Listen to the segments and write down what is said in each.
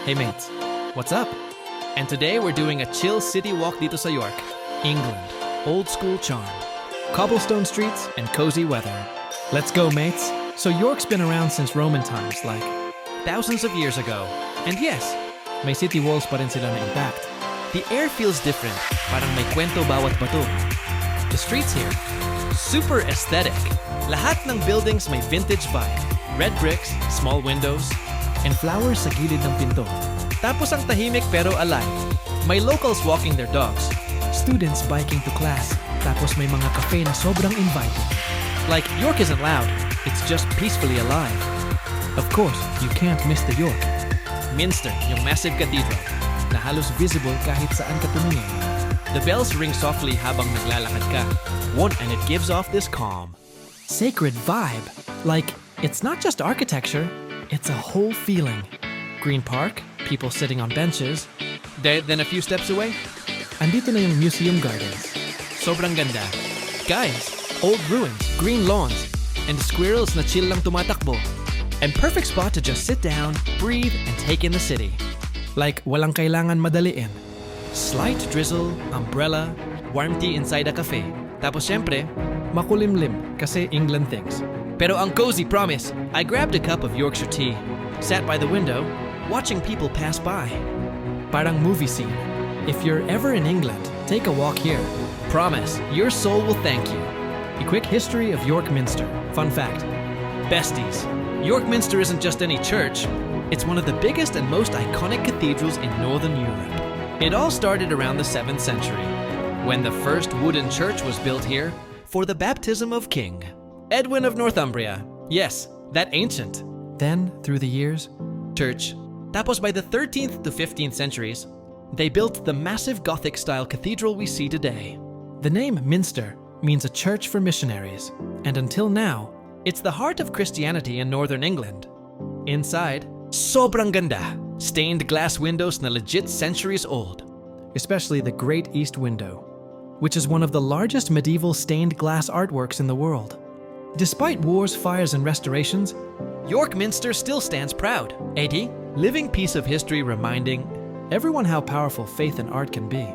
Hey mates, what's up? And today we're doing a chill city walk dito sa York, England. Old school charm, cobblestone streets, and cozy weather. Let's go, mates. So York's been around since Roman times, like thousands of years ago. And yes, may city walls pa rin sila na intact. The air feels different, parang may kwento bawat bato. The streets here, super aesthetic. Lahat ng buildings may vintage vibe. Red bricks, small windows, and flowers sa gilid ng pinto. Tapos ang tahimik pero alive. May locals walking their dogs. Students biking to class. Tapos may mga cafe na sobrang inviting. Like, York isn't loud. It's just peacefully alive. Of course, you can't miss the York Minster, yung massive cathedral, na halos visible kahit saan ka tumingin. The bells ring softly habang naglalakad ka. And it gives off this calm, sacred vibe. Like, it's not just architecture, it's a whole feeling. Green park, people sitting on benches. Then a few steps away, andito na yung museum gardens. Sobrang ganda. Guys, old ruins, green lawns, and squirrels na chill lang tumatakbo. And perfect spot to just sit down, breathe, and take in the city. Like, walang kailangan madaliin. Slight drizzle, umbrella, warmth inside a cafe. Tapos syempre, makulimlim kasi England things. Pero ang cozy, promise. I grabbed a cup of Yorkshire tea, sat by the window, watching people pass by. Parang movie scene. If you're ever in England, take a walk here. Promise, your soul will thank you. A quick history of York Minster. Fun fact. Besties, York Minster isn't just any church. It's one of the biggest and most iconic cathedrals in Northern Europe. It all started around the 7th century, when the first wooden church was built here for the baptism of King Edwin of Northumbria. Yes, that ancient. Then, through the years, church. Tapos by the 13th to 15th centuries, they built the massive Gothic-style cathedral we see today. The name Minster means a church for missionaries, and until now, it's the heart of Christianity in northern England. Inside, sobrang ganda. Stained glass windows na legit centuries old. Especially the Great East Window, which is one of the largest medieval stained glass artworks in the world. Despite wars, fires, and restorations, York Minster still stands proud. A.D. Living piece of history reminding everyone how powerful faith and art can be.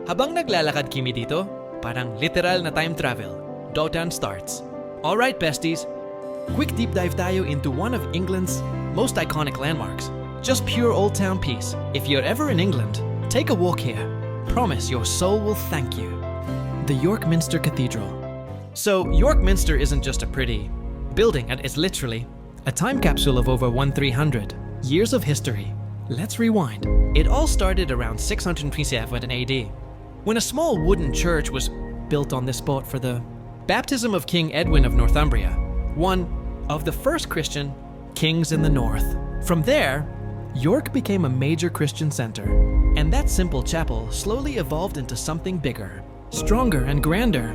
Habang naglalakad kimi dito, parang literal na time travel. Downtime starts. Alright besties, quick deep dive tayo into one of England's most iconic landmarks. Just pure old town peace. If you're ever in England, take a walk here. Promise your soul will thank you. The York Minster Cathedral. So, York Minster isn't just a pretty building, and it's literally a time capsule of over 1300 years of history. Let's rewind. It all started around 627 AD, when a small wooden church was built on this spot for the baptism of King Edwin of Northumbria, one of the first Christian kings in the north. From there, York became a major Christian center, and that simple chapel slowly evolved into something bigger, stronger, and grander.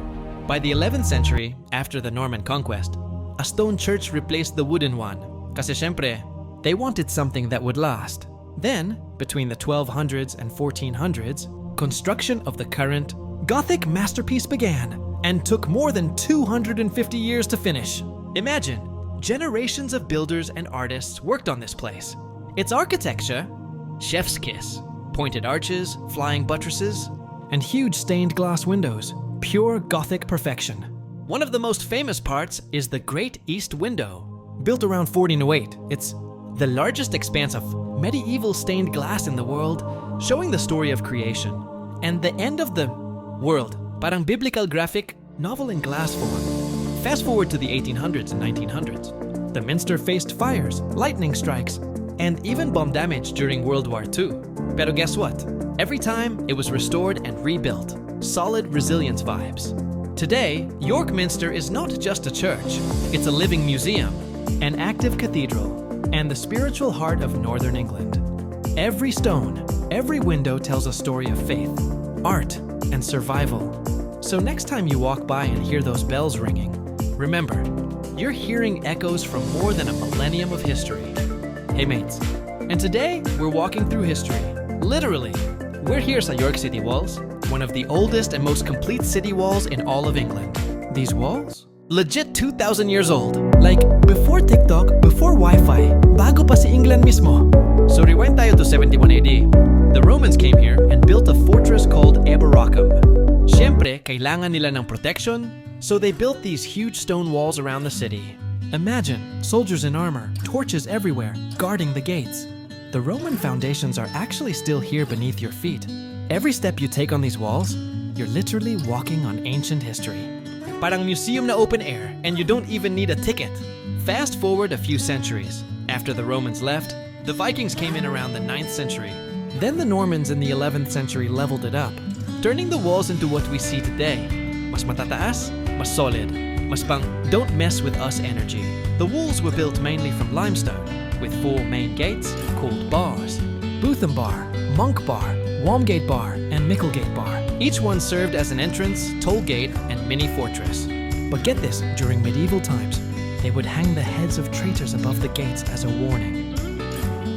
By the 11th century, after the Norman conquest, a stone church replaced the wooden one, kasi syempre, they wanted something that would last. Then, between the 1200s and 1400s, construction of the current Gothic masterpiece began and took more than 250 years to finish. Imagine, generations of builders and artists worked on this place. Its architecture, chef's kiss, pointed arches, flying buttresses, and huge stained glass windows, pure Gothic perfection. One of the most famous parts is the Great East Window. Built around 1408, it's the largest expanse of medieval stained glass in the world, showing the story of creation and the end of the world, parang biblical graphic novel in glass form. Fast forward to the 1800s and 1900s. The Minster faced fires, lightning strikes, and even bomb damage during World War II. Pero guess what? Every time, it was restored and rebuilt. Solid resilience vibes. Today, York Minster is not just a church. It's a living museum, an active cathedral, and the spiritual heart of Northern England. Every stone, every window tells a story of faith, art, and survival. So next time you walk by and hear those bells ringing, remember, you're hearing echoes from more than a millennium of history. Hey mates, and today we're walking through history. Literally, we're here sa York City Walls, one of the oldest and most complete city walls in all of England. These walls Legit 2,000 years old. Like, before TikTok, before Wi-Fi, bago pa si England mismo. So rewind tayo to 71 AD. The Romans came here and built a fortress called Eboracum. Siyempre, kailangan nila ng protection, so they built these huge stone walls around the city. Imagine, soldiers in armor, torches everywhere, guarding the gates. The Roman foundations are actually still here beneath your feet. Every step you take on these walls, you're literally walking on ancient history. Parang museum na open air, and you don't even need a ticket. Fast forward a few centuries. After the Romans left, the Vikings came in around the 9th century. Then the Normans in the 11th century leveled it up, turning the walls into what we see today. Mas matataas, mas solid, mas pang don't mess with us energy. The walls were built mainly from limestone, with 4 main gates called bars: Bootham Bar, Monk Bar, Walmgate Bar, and Micklegate Bar. Each one served as an entrance, toll gate, and mini fortress. But get this, during medieval times, they would hang the heads of traitors above the gates as a warning.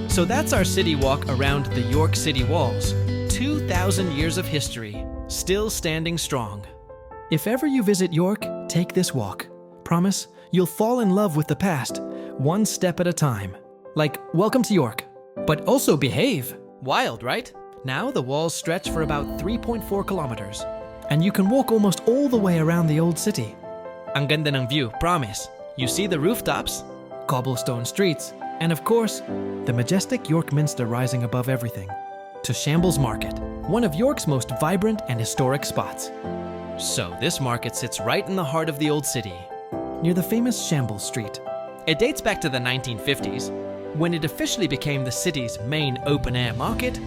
So that's our city walk around the York City walls. 2,000 years of history, still standing strong. If ever you visit York, take this walk. Promise, you'll fall in love with the past, one step at a time. Like, welcome to York. But also behave. Wild, right? Now the walls stretch for about 3.4 kilometers. And you can walk almost all the way around the old city. Ang ganda ng view, promise. You see the rooftops, cobblestone streets, and of course, the majestic York Minster rising above everything. To Shambles Market, one of York's most vibrant and historic spots. So this market sits right in the heart of the old city, near the famous Shambles Street. It dates back to the 1950s, when it officially became the city's main open-air market.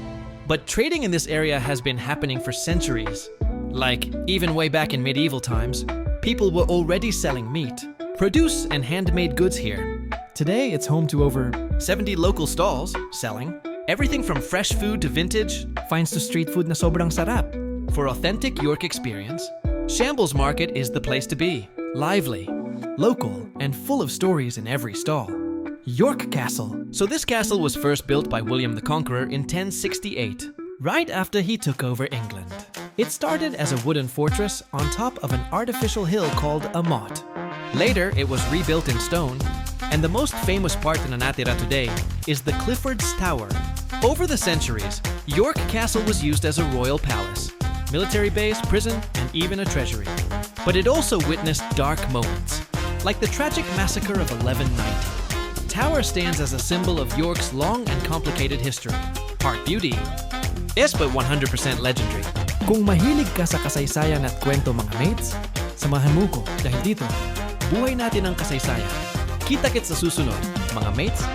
But trading in this area has been happening for centuries. Like, even way back in medieval times, people were already selling meat, produce, and handmade goods here. Today, it's home to over 70 local stalls selling everything from fresh food to vintage, finds to street food na sobrang sarap. For authentic York experience, Shambles Market is the place to be. Lively, local, and full of stories in every stall. York Castle. So this castle was first built by William the Conqueror in 1068, right after he took over England. It started as a wooden fortress on top of an artificial hill called a motte. Later, it was rebuilt in stone, and the most famous part na natira today is the Clifford's Tower. Over the centuries, York Castle was used as a royal palace, military base, prison, and even a treasury. But it also witnessed dark moments, like the tragic massacre of 1190. Tower stands as a symbol of York's long and complicated history. Part beauty, yes, but 100% legendary. Kung mahilig ka sa kasaysayan at kwento mga mates, samahan mo ko dahil dito, buhay natin ang kasaysayan. Kita-kits sa susunod, mga mates.